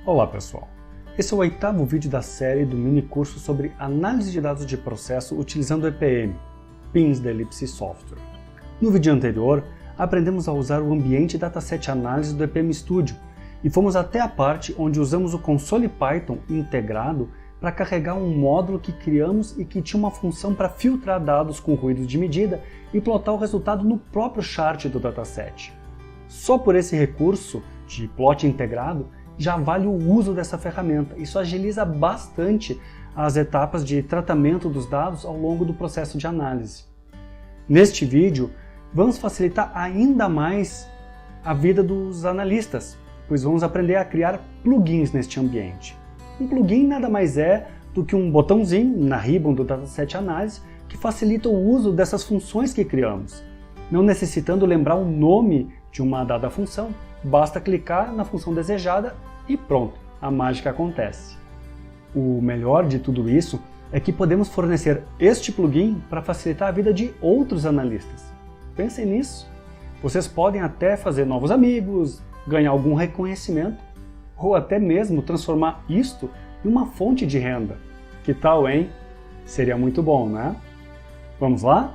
Olá pessoal, esse é o 8º vídeo da série do mini curso sobre análise de dados de processo utilizando o EPM, Pins da Ellipse Software. No vídeo anterior, aprendemos a usar o ambiente Dataset Analysis do EPM Studio e fomos até a parte onde usamos o console Python integrado para carregar um módulo que criamos e que tinha uma função para filtrar dados com ruídos de medida e plotar o resultado no próprio chart do dataset. Só por esse recurso de plot integrado já vale o uso dessa ferramenta. Isso agiliza bastante as etapas de tratamento dos dados ao longo do processo de análise. Neste vídeo, vamos facilitar ainda mais a vida dos analistas, pois vamos aprender a criar plugins neste ambiente. Um plugin nada mais é do que um botãozinho na ribbon do Dataset Analysis que facilita o uso dessas funções que criamos. Não necessitando lembrar o nome de uma dada função, basta clicar na função desejada e pronto, a mágica acontece. O melhor de tudo isso é que podemos fornecer este plugin para facilitar a vida de outros analistas. Pensem nisso. Vocês podem até fazer novos amigos, ganhar algum reconhecimento, ou até mesmo transformar isto em uma fonte de renda. Que tal, hein? Seria muito bom, né? Vamos lá?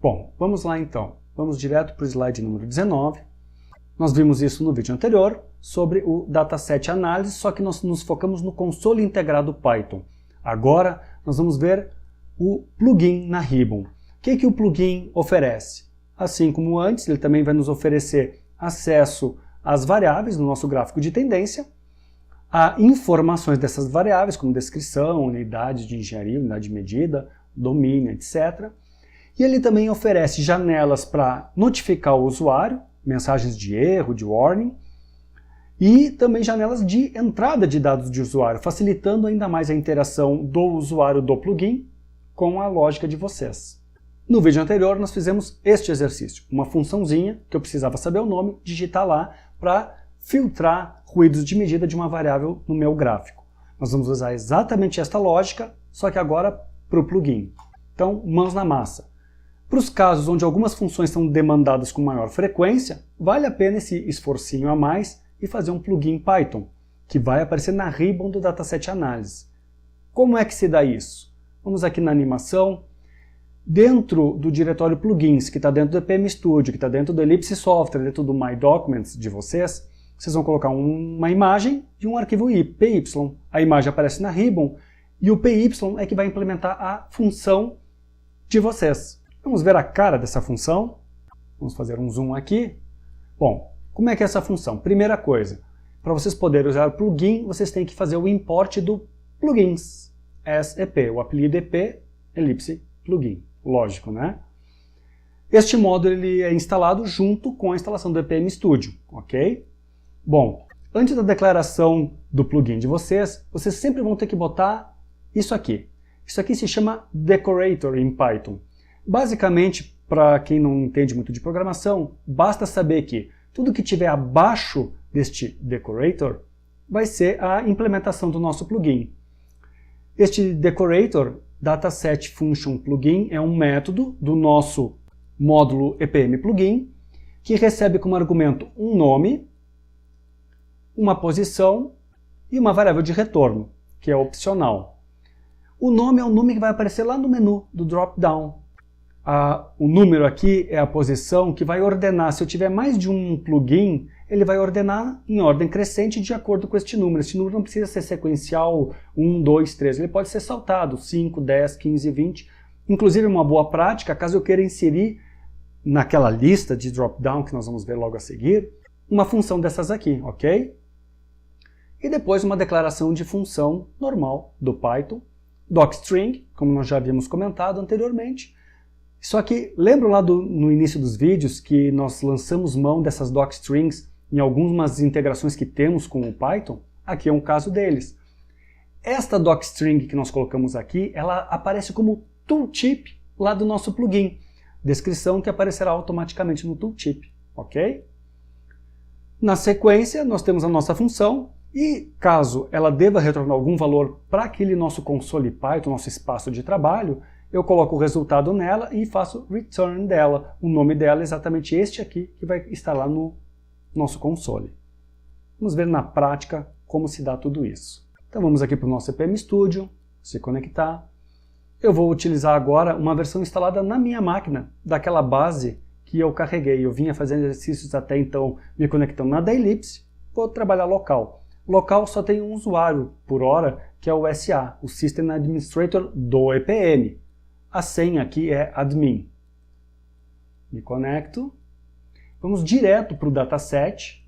Bom, vamos lá então. Vamos direto para o slide número 19. Nós vimos isso no vídeo anterior, sobre o Dataset Analysis, só que nós nos focamos no console integrado Python. Agora nós vamos ver o plugin na ribbon. O que o plugin oferece? Assim como antes, ele também vai nos oferecer acesso às variáveis no nosso gráfico de tendência, a informações dessas variáveis, como descrição, unidade de engenharia, unidade de medida, domínio, etc. E ele também oferece janelas para notificar o usuário, mensagens de erro, de warning, e também janelas de entrada de dados de usuário, facilitando ainda mais a interação do usuário do plugin com a lógica de vocês. No vídeo anterior nós fizemos este exercício, uma funçãozinha que eu precisava saber o nome, digitar lá para filtrar ruídos de medida de uma variável no meu gráfico. Nós vamos usar exatamente esta lógica, só que agora para o plugin. Então, mãos na massa. Para os casos onde algumas funções são demandadas com maior frequência, vale a pena esse esforcinho a mais e fazer um plugin Python, que vai aparecer na ribbon do Dataset Analysis. Como é que se dá isso? Vamos aqui na animação. Dentro do diretório plugins, que está dentro do EPM Studio, que está dentro do Ellipse Software, dentro do My Documents de vocês vão colocar uma imagem de um arquivo PY. A imagem aparece na ribbon e o PY é que vai implementar a função de vocês. Vamos ver a cara dessa função. Vamos fazer um zoom aqui. Bom, como é que é essa função? Primeira coisa, para vocês poderem usar o plugin, vocês têm que fazer o import do plugins, SEP, o apelido EP, Ellipse Plugin. Lógico, né? Este módulo ele é instalado junto com a instalação do EPM Studio, ok? Bom, antes da declaração do plugin de vocês sempre vão ter que botar isso aqui. Isso aqui se chama Decorator em Python. Basicamente, para quem não entende muito de programação, basta saber que tudo que tiver abaixo deste Decorator vai ser a implementação do nosso plugin. Este Decorator, Dataset Function Plugin, é um método do nosso módulo EPM Plugin que recebe como argumento um nome, uma posição e uma variável de retorno, que é opcional. O nome é o nome que vai aparecer lá no menu do drop-down. O número aqui é a posição que vai ordenar. Se eu tiver mais de um plugin, ele vai ordenar em ordem crescente de acordo com este número. Este número não precisa ser sequencial 1, 2, 3. Ele pode ser saltado 5, 10, 15, 20. Inclusive, uma boa prática, caso eu queira inserir naquela lista de drop-down que nós vamos ver logo a seguir, uma função dessas aqui, ok? E depois uma declaração de função normal do Python, docstring, como nós já havíamos comentado anteriormente. Só que lembram lá no início dos vídeos que nós lançamos mão dessas docstrings em algumas integrações que temos com o Python? Aqui é um caso deles. Esta docstring que nós colocamos aqui, ela aparece como tooltip lá do nosso plugin. Descrição que aparecerá automaticamente no tooltip, ok? Na sequência, nós temos a nossa função e caso ela deva retornar algum valor para aquele nosso console Python, nosso espaço de trabalho, eu coloco o resultado nela e faço return dela. O nome dela é exatamente este aqui, que vai estar lá no nosso console. Vamos ver na prática como se dá tudo isso. Então vamos aqui para o nosso EPM Studio, se conectar. Eu vou utilizar agora uma versão instalada na minha máquina, daquela base que eu carreguei. Eu vinha fazendo exercícios até então me conectando na Daylipse, vou trabalhar local. Local só tem um usuário por hora, que é o SA, o System Administrator do EPM. A senha aqui é admin. Me conecto. Vamos direto para o dataset,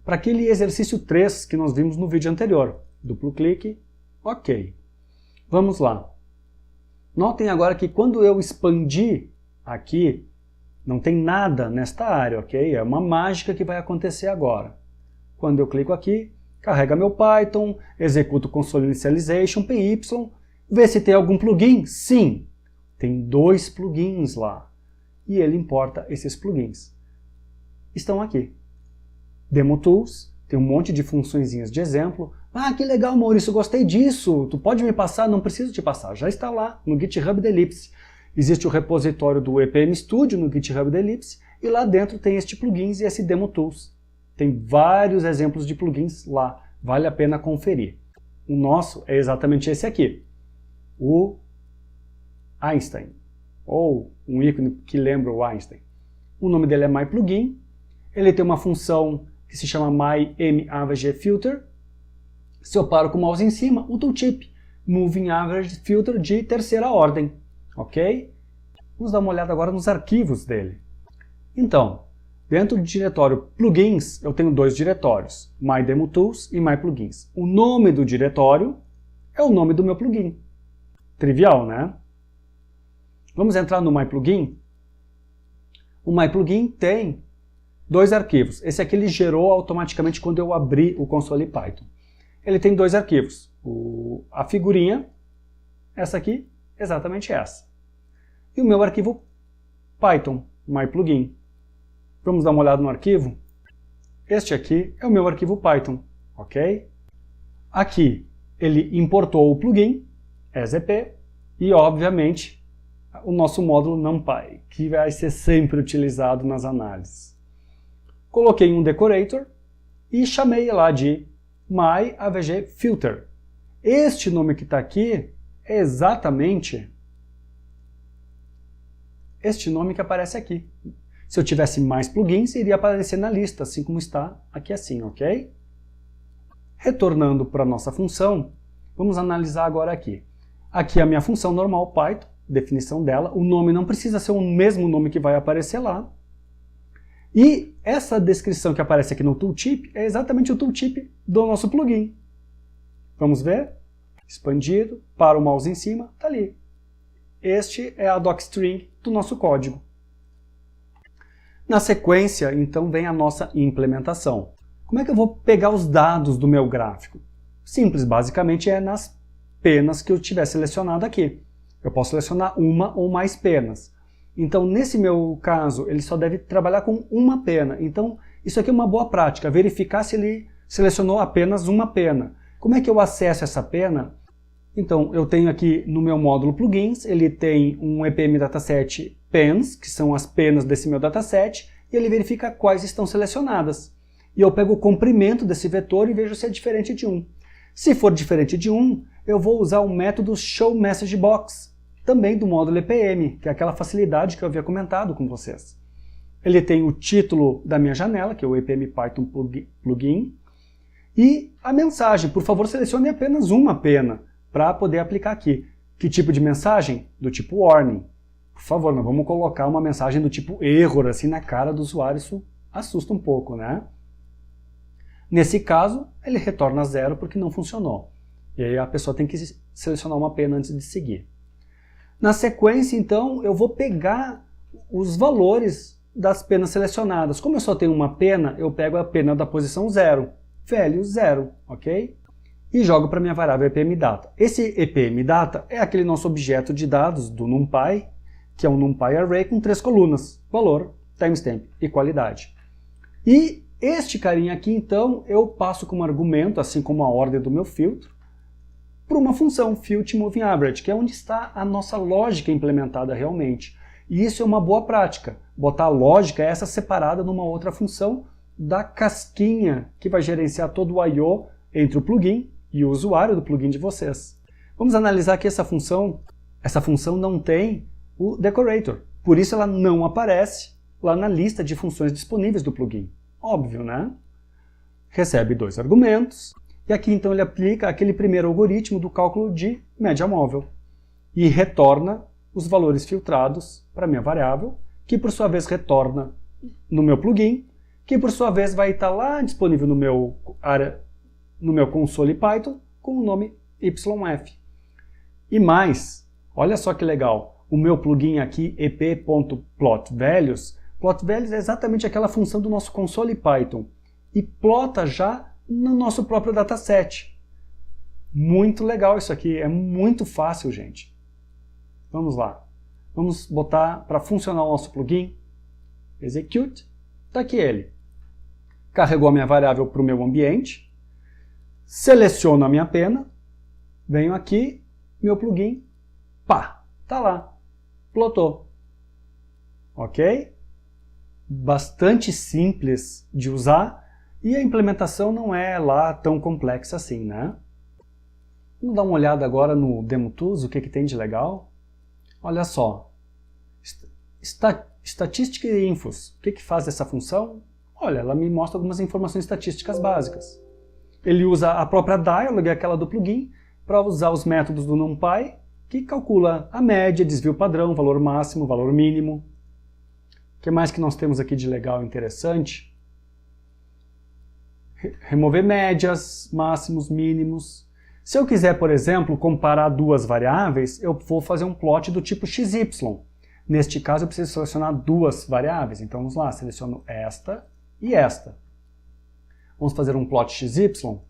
para aquele exercício 3 que nós vimos no vídeo anterior. Duplo clique, ok. Vamos lá. Notem agora que quando eu expandir aqui, não tem nada nesta área, ok? É uma mágica que vai acontecer agora. Quando eu clico aqui, carrega meu Python, executo o console initialization, py, vê se tem algum plugin. Sim, tem 2 plugins lá. E ele importa esses plugins. Estão aqui. Demo Tools, tem um monte de funçõezinhas de exemplo. Ah, que legal, Maurício, gostei disso. Tu pode me passar? Não preciso te passar. Já está lá no GitHub da Ellipse. Existe o repositório do EPM Studio no GitHub da Ellipse e lá dentro tem este plugins e esse Demo Tools. Tem vários exemplos de plugins lá. Vale a pena conferir. O nosso é exatamente esse aqui. O Einstein. Ou um ícone que lembra o Einstein. O nome dele é MyPlugin. Ele tem uma função que se chama MyAvgFilter. Se eu paro com o mouse em cima, o tooltip Moving Average Filter de terceira ordem. Ok? Vamos dar uma olhada agora nos arquivos dele. Então, dentro do diretório Plugins, eu tenho 2 diretórios, MyDemoTools e MyPlugins. O nome do diretório é o nome do meu plugin. Trivial, né? Vamos entrar no MyPlugin. O MyPlugin tem 2 arquivos. Esse aqui ele gerou automaticamente quando eu abri o console Python. Ele tem 2 arquivos. A figurinha, essa aqui, exatamente essa. E o meu arquivo Python, MyPlugin. Vamos dar uma olhada no arquivo? Este aqui é o meu arquivo Python, ok? Aqui ele importou o plugin, EZP, e obviamente o nosso módulo NumPy, que vai ser sempre utilizado nas análises. Coloquei um decorator e chamei lá de MyAvgFilter. Este nome que está aqui é exatamente este nome que aparece aqui. Se eu tivesse mais plugins, iria aparecer na lista, assim como está aqui assim, ok? Retornando para a nossa função, vamos analisar agora aqui. Aqui é a minha função normal Python, definição dela. O nome não precisa ser o mesmo nome que vai aparecer lá. E essa descrição que aparece aqui no tooltip é exatamente o tooltip do nosso plugin. Vamos ver? Expandido, para o mouse em cima, está ali. Este é a docstring do nosso código. Na sequência, então, vem a nossa implementação. Como é que eu vou pegar os dados do meu gráfico? Simples, basicamente é nas penas que eu tiver selecionado aqui. Eu posso selecionar uma ou mais penas. Então, nesse meu caso, ele só deve trabalhar com uma pena. Então, isso aqui é uma boa prática, verificar se ele selecionou apenas uma pena. Como é que eu acesso essa pena? Então, eu tenho aqui no meu módulo plugins, ele tem um EPM dataset pens, que são as penas desse meu dataset, e ele verifica quais estão selecionadas. E eu pego o comprimento desse vetor e vejo se é diferente de 1. Se for diferente de 1, eu vou usar o método showMessageBox, também do módulo EPM, que é aquela facilidade que eu havia comentado com vocês. Ele tem o título da minha janela, que é o EPM Python Plugin, e a mensagem, por favor selecione apenas uma pena, para poder aplicar aqui. Que tipo de mensagem? Do tipo warning. Por favor, não vamos colocar uma mensagem do tipo error assim na cara do usuário, isso assusta um pouco, né? Nesse caso, ele retorna 0 porque não funcionou. E aí a pessoa tem que selecionar uma pena antes de seguir. Na sequência, então, eu vou pegar os valores das penas selecionadas. Como eu só tenho uma pena, eu pego a pena da posição 0, value 0, ok? E jogo para minha variável EPMData. Esse EPMData é aquele nosso objeto de dados do NumPy, que é um NumPy Array com 3 colunas, valor, timestamp e qualidade. E este carinha aqui, então, eu passo como argumento, assim como a ordem do meu filtro, para uma função FiltMovingAverage, que é onde está a nossa lógica implementada realmente. E isso é uma boa prática, botar a lógica essa separada numa outra função da casquinha que vai gerenciar todo o I/O entre o plugin e o usuário do plugin de vocês. Vamos analisar que essa função não tem o decorator, por isso ela não aparece lá na lista de funções disponíveis do plugin. Óbvio, né? Recebe 2 argumentos, e aqui então ele aplica aquele primeiro algoritmo do cálculo de média móvel e retorna os valores filtrados para a minha variável, que por sua vez retorna no meu plugin, que por sua vez vai estar lá disponível no meu console Python com o nome YF. E mais, olha só que legal, o meu plugin aqui ep.plotValues, plotValues é exatamente aquela função do nosso console Python e plota já no nosso próprio dataset. Muito legal isso aqui, é muito fácil, gente. Vamos lá, vamos botar para funcionar o nosso plugin, execute, está aqui ele. Carregou a minha variável para o meu ambiente, seleciono a minha pena, venho aqui, meu plugin, pá, tá lá, plotou. Ok? Bastante simples de usar e a implementação não é lá tão complexa assim, né? Vamos dar uma olhada agora no DemoTools, o que tem de legal? Olha só, estatística e infos, o que faz essa função? Olha, ela me mostra algumas informações estatísticas básicas. Ele usa a própria dialog, aquela do plugin, para usar os métodos do NumPy, que calcula a média, desvio padrão, valor máximo, valor mínimo. O que mais que nós temos aqui de legal e interessante? Remover médias, máximos, mínimos. Se eu quiser, por exemplo, comparar duas variáveis, eu vou fazer um plot do tipo XY. Neste caso, eu preciso selecionar duas variáveis. Então, vamos lá, seleciono esta e esta. Vamos fazer um plot XY.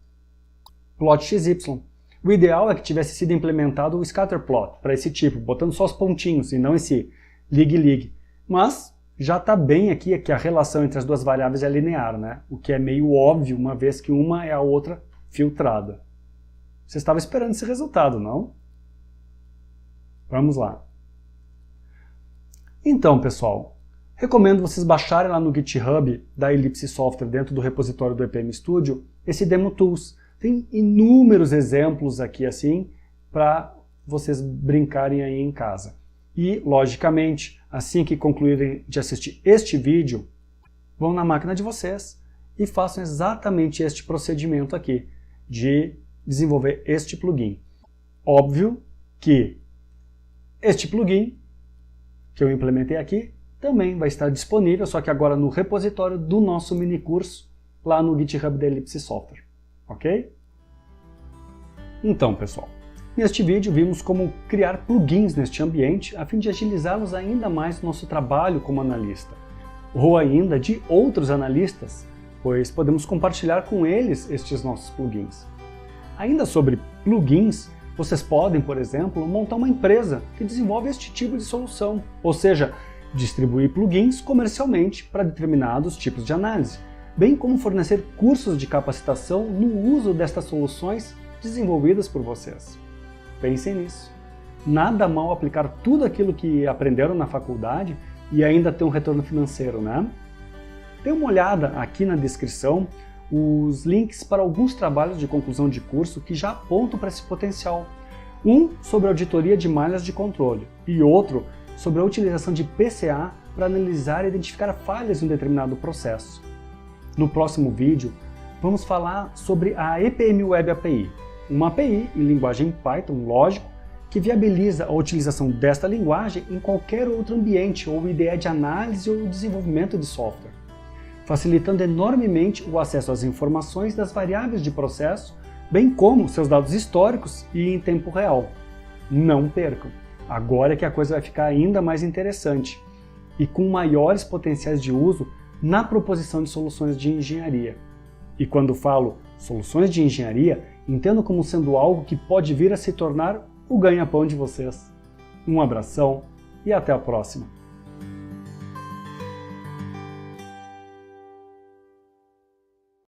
Plot XY. O ideal é que tivesse sido implementado o scatterplot para esse tipo, botando só os pontinhos e não esse lig-lig. Mas já está bem aqui que a relação entre as duas variáveis é linear, né? O que é meio óbvio, uma vez que uma é a outra filtrada. Você estava esperando esse resultado, não? Vamos lá. Então, pessoal, recomendo vocês baixarem lá no GitHub da Ellipse Software, dentro do repositório do EPM Studio, esse DemoTools. Tem inúmeros exemplos aqui assim, para vocês brincarem aí em casa. E, logicamente, assim que concluírem de assistir este vídeo, vão na máquina de vocês e façam exatamente este procedimento aqui, de desenvolver este plugin. Óbvio que este plugin que eu implementei aqui também vai estar disponível, só que agora no repositório do nosso mini curso, lá no GitHub da Ellipse Software. Ok? Então, pessoal, neste vídeo vimos como criar plugins neste ambiente a fim de agilizá-los ainda mais no nosso trabalho como analista, ou ainda de outros analistas, pois podemos compartilhar com eles estes nossos plugins. Ainda sobre plugins, vocês podem, por exemplo, montar uma empresa que desenvolve este tipo de solução, ou seja, distribuir plugins comercialmente para determinados tipos de análise, bem como fornecer cursos de capacitação no uso destas soluções desenvolvidas por vocês. Pensem nisso. Nada mal aplicar tudo aquilo que aprenderam na faculdade e ainda ter um retorno financeiro, né? Dê uma olhada aqui na descrição os links para alguns trabalhos de conclusão de curso que já apontam para esse potencial. Um sobre auditoria de malhas de controle e outro sobre a utilização de PCA para analisar e identificar falhas em um determinado processo. No próximo vídeo, vamos falar sobre a EPM Web API, uma API em linguagem Python, lógico, que viabiliza a utilização desta linguagem em qualquer outro ambiente ou ideia de análise ou desenvolvimento de software, facilitando enormemente o acesso às informações das variáveis de processo, bem como seus dados históricos e em tempo real. Não percam! Agora é que a coisa vai ficar ainda mais interessante e com maiores potenciais de uso na proposição de soluções de engenharia. E quando falo soluções de engenharia, entendo como sendo algo que pode vir a se tornar o ganha-pão de vocês. Um abração e até a próxima!